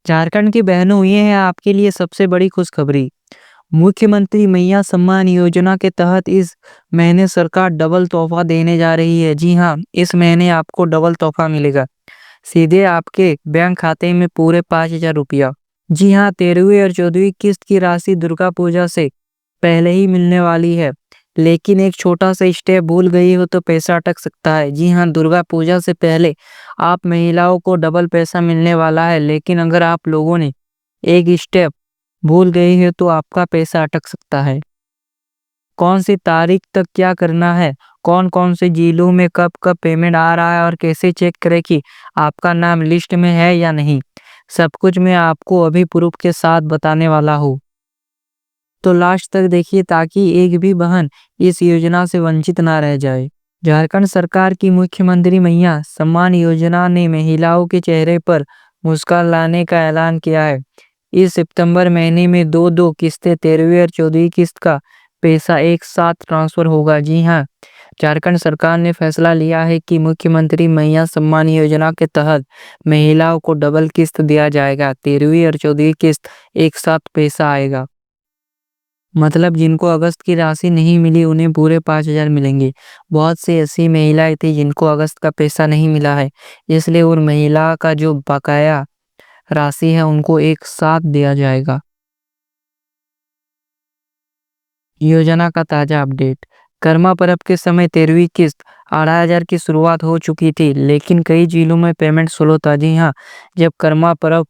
झारखंड की बहनों, ये है आपके लिए सबसे बड़ी खुशखबरी। मुख्यमंत्री मैया सम्मान योजना के तहत इस महीने सरकार डबल तोहफा देने जा रही है। जी हाँ, इस महीने आपको डबल तोहफा मिलेगा सीधे आपके बैंक खाते में, पूरे 5,000 रुपया। जी हाँ, 13वीं और 14वीं किस्त की राशि दुर्गा पूजा से पहले ही मिलने वाली है। लेकिन एक छोटा सा स्टेप भूल गई हो तो पैसा अटक सकता है। जी हाँ, दुर्गा पूजा से पहले आप महिलाओं को डबल पैसा मिलने वाला है। लेकिन अगर आप लोगों ने एक स्टेप भूल गई है तो आपका पैसा अटक सकता है। कौन सी तारीख तक क्या करना है, कौन-कौन से जिलों में कब-कब पेमेंट आ रहा है और कैसे चेक करें कि आपका नाम लिस्ट में है या नहीं, सब कुछ मैं आपको अभी प्रूफ के साथ बताने वाला हूँ। तो लास्ट तक देखिए ताकि एक भी बहन इस योजना से वंचित ना रह जाए। झारखंड सरकार की मुख्यमंत्री मैया सम्मान योजना ने महिलाओं के चेहरे पर मुस्कान लाने का ऐलान किया है। इस सितंबर महीने में दो किस्तें 13वीं और 14वीं किस्त का पैसा एक साथ ट्रांसफर होगा। जी हाँ, झारखंड सरकार ने फैसला लिया है कि मुख्यमंत्री मैया सम्मान योजना के तहत महिलाओं को डबल किस्त दिया जाएगा। 13वीं और 14वीं किस्त एक साथ पैसा आएगा। मतलब जिनको अगस्त की राशि नहीं मिली उन्हें पूरे 5,000 मिलेंगे। बहुत सी ऐसी महिलाएं थी जिनको अगस्त का पैसा नहीं मिला है, इसलिए उन महिला का जो बकाया राशि है उनको एक साथ दिया जाएगा। योजना का ताजा अपडेट। कर्मा पर्व के समय 13वीं किस्त 8,000 की शुरुआत हो चुकी थी, लेकिन कई जिलों में पेमेंट स्लो था। जी हाँ, जब कर्मा पर्व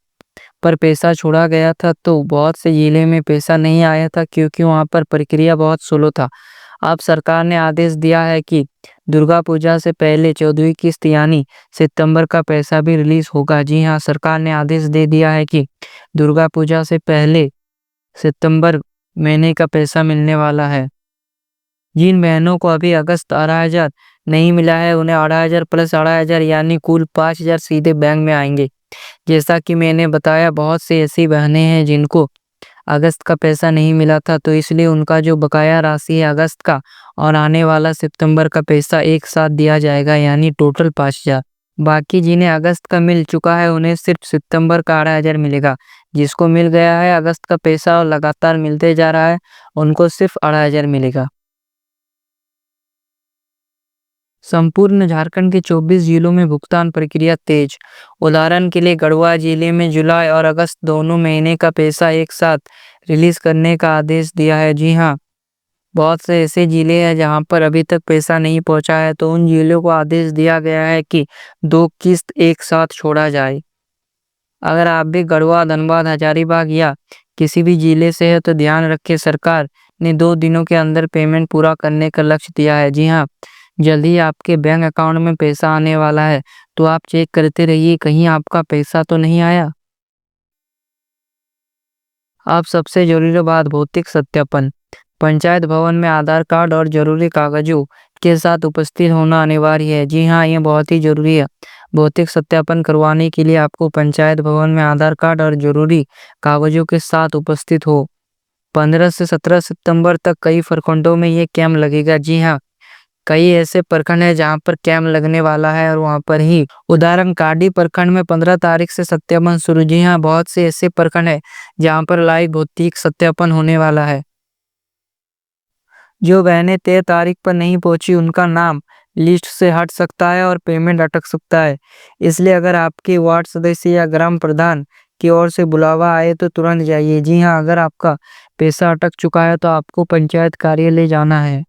पर पैसा छोड़ा गया था तो बहुत से जिले में पैसा नहीं आया था, क्योंकि वहां पर प्रक्रिया बहुत स्लो था। अब सरकार ने आदेश दिया है कि दुर्गा पूजा से पहले 14वीं किस्त यानी सितंबर का पैसा भी रिलीज होगा। जी हाँ, सरकार ने आदेश दे दिया है कि दुर्गा पूजा से पहले सितंबर महीने का पैसा मिलने वाला है। जिन बहनों को अभी अगस्त 8,000 नहीं मिला है, उन्हें 8,000 प्लस 8,000 यानी कुल 5,000 सीधे बैंक में आएंगे। जैसा कि मैंने बताया, बहुत सी ऐसी बहनें हैं जिनको अगस्त का पैसा नहीं मिला था, तो इसलिए उनका जो बकाया राशि है अगस्त का और आने वाला सितंबर का पैसा एक साथ दिया जाएगा, यानी टोटल 5,000। बाकी जिन्हें अगस्त का मिल चुका है उन्हें सिर्फ सितंबर का 8,000 मिलेगा। जिसको मिल गया है अगस्त का पैसा और लगातार मिलते जा रहा है, उनको सिर्फ 8,000 मिलेगा। संपूर्ण झारखंड के 24 जिलों में भुगतान प्रक्रिया तेज। उदाहरण के लिए गढ़वा जिले में जुलाई और अगस्त दोनों महीने का पैसा एक साथ रिलीज करने का आदेश दिया है। जी हाँ, बहुत से ऐसे जिले हैं जहां पर अभी तक पैसा नहीं पहुंचा है, तो उन जिलों को आदेश दिया गया है कि 2 किस्त एक साथ छोड़ा जाए। अगर आप भी गढ़वा, धनबाद, हजारीबाग या किसी भी जिले से है तो ध्यान रखें, सरकार ने 2 दिनों के अंदर पेमेंट पूरा करने का लक्ष्य दिया है। जी हाँ, जल्द ही आपके बैंक अकाउंट में पैसा आने वाला है, तो आप चेक करते रहिए कहीं आपका पैसा तो नहीं आया। अब सबसे जरूरी बात, भौतिक सत्यापन। पंचायत भवन में आधार कार्ड और जरूरी कागजों के साथ उपस्थित होना अनिवार्य है। जी हाँ, ये बहुत ही जरूरी है। भौतिक सत्यापन करवाने के लिए आपको पंचायत भवन में आधार कार्ड और जरूरी कागजों के साथ उपस्थित हो। 15 से 17 सितंबर तक कई प्रखंडों में ये कैंप लगेगा। जी हाँ, कई ऐसे प्रखंड है जहाँ पर कैंप लगने वाला है और वहाँ पर ही उदाहरण काडी प्रखंड में 15 तारीख से सत्यापन शुरू। जी हाँ, बहुत से ऐसे प्रखंड है जहाँ पर लाइव भौतिक सत्यापन होने वाला है। जो बहनें 13 तारीख पर नहीं पहुंची उनका नाम लिस्ट से हट सकता है और पेमेंट अटक सकता है। इसलिए अगर आपके वार्ड सदस्य या ग्राम प्रधान की ओर से बुलावा आए तो तुरंत जाइए। जी हाँ, अगर आपका पैसा अटक चुका है तो आपको पंचायत कार्यालय जाना है।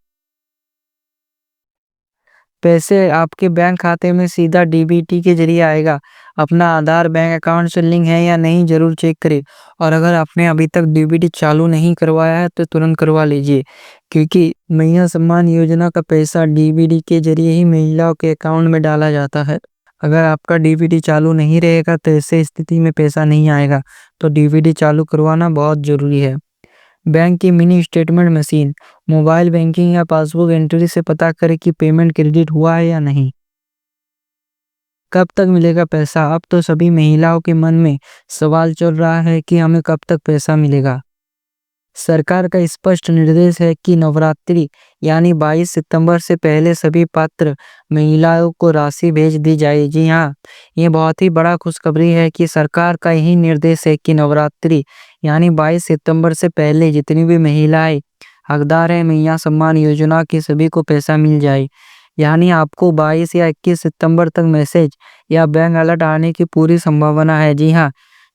पैसे आपके बैंक खाते में सीधा डीबीटी के जरिए आएगा। अपना आधार बैंक अकाउंट से लिंक है या नहीं जरूर चेक करें, और अगर आपने अभी तक डीबीटी चालू नहीं करवाया है तो तुरंत करवा लीजिए, क्योंकि मैया सम्मान योजना का पैसा डीबीटी के जरिए ही महिलाओं के अकाउंट में डाला जाता है। अगर आपका डीबीटी चालू नहीं रहेगा तो ऐसे स्थिति में पैसा नहीं आएगा, तो डीबीटी चालू करवाना बहुत जरूरी है। बैंक की mini statement machine, mobile banking या पासबुक एंट्री से पता करें कि पेमेंट क्रेडिट हुआ है या नहीं। कब तक मिलेगा पैसा? अब तो सभी महिलाओं के मन में सवाल चल रहा है कि हमें कब तक पैसा मिलेगा। सरकार का स्पष्ट निर्देश है कि नवरात्रि यानी 22 सितंबर से पहले सभी पात्र महिलाओं को राशि भेज दी जाए। जी हाँ, ये बहुत ही बड़ा खुशखबरी है कि सरकार का यही निर्देश है कि नवरात्रि यानी 22 सितंबर से पहले जितनी भी महिलाएं हकदार हैं मैया सम्मान योजना की सभी को पैसा मिल जाए। यानी आपको 22 या 21 सितंबर तक मैसेज या बैंक अलर्ट आने की पूरी संभावना है। जी हाँ,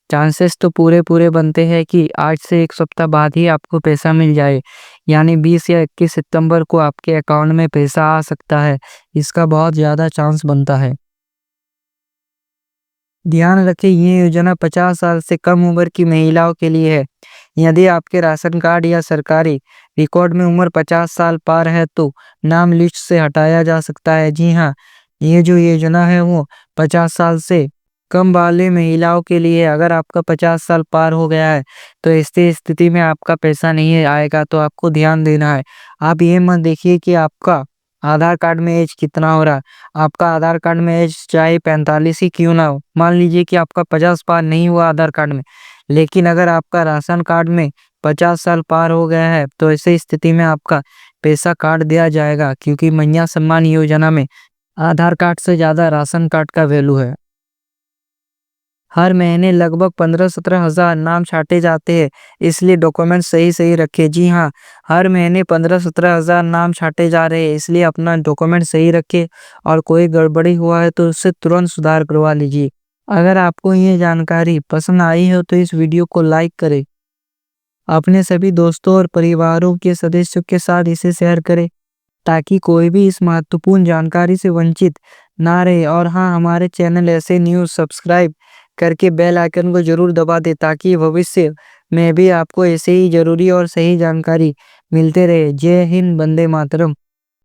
चांसेस तो पूरे-पूरे बनते हैं कि आज से 1 सप्ताह बाद ही आपको पैसा मिल जाए। यानी 20 या 21 सितंबर को आपके अकाउंट में पैसा आ सकता है। इसका बहुत ज़्यादा चांस बनता है। ध्यान रखें ये योजना 50 साल से कम उम्र की महिलाओं के लिए है। यदि आपके राशन कार्ड या सरकारी रिकॉर्ड में उम्र 50 साल पार है तो नाम लिस्ट से हटाया जा सकता है। जी हाँ, ये जो योजना है वो 50 साल से कम वाले महिलाओं के लिए है। अगर आपका 50 साल पार हो गया है तो ऐसी स्थिति में आपका पैसा नहीं आएगा, तो आपको ध्यान देना है। आप ये मत देखिए कि आपका आधार कार्ड में एज कितना हो रहा है। आपका आधार कार्ड में एज चाहे 45 ही क्यों ना हो। मान लीजिए कि आपका 50 पार नहीं हुआ आधार कार्ड में, लेकिन अगर आपका राशन कार्ड में 50 साल पार हो गया है तो ऐसी स्थिति में आपका पैसा काट दिया जाएगा, क्योंकि मैया सम्मान योजना में आधार कार्ड से ज़्यादा राशन कार्ड का वैल्यू है। हर महीने लगभग 15-17 हज़ार नाम छाँटे जाते हैं, इसलिए डॉक्यूमेंट सही-सही रखें। जी हाँ, हर महीने 15-17 हज़ार नाम छाँटे जा रहे हैं, इसलिए अपना डॉक्यूमेंट सही रखें और कोई गड़बड़ी हुआ है तो उससे तुरंत सुधार करवा लीजिए। अगर आपको ये जानकारी पसंद आई हो तो इस वीडियो को लाइक करें। अपने सभी दोस्तों और परिवारों के सदस्यों के साथ इसे शेयर करें, ताकि कोई भी इस महत्वपूर्ण जानकारी से वंचित ना रहे। और हाँ, हमारे चैनल ऐसे न्यूज़ सब्सक्राइब करके बेल आइकन को ज़रूर दबा दें, ताकि भविष्य में भी आपको ऐसे ही ज़रूरी और सही जानकारी मिलते रहे। जय हिंद, वंदे मातरम।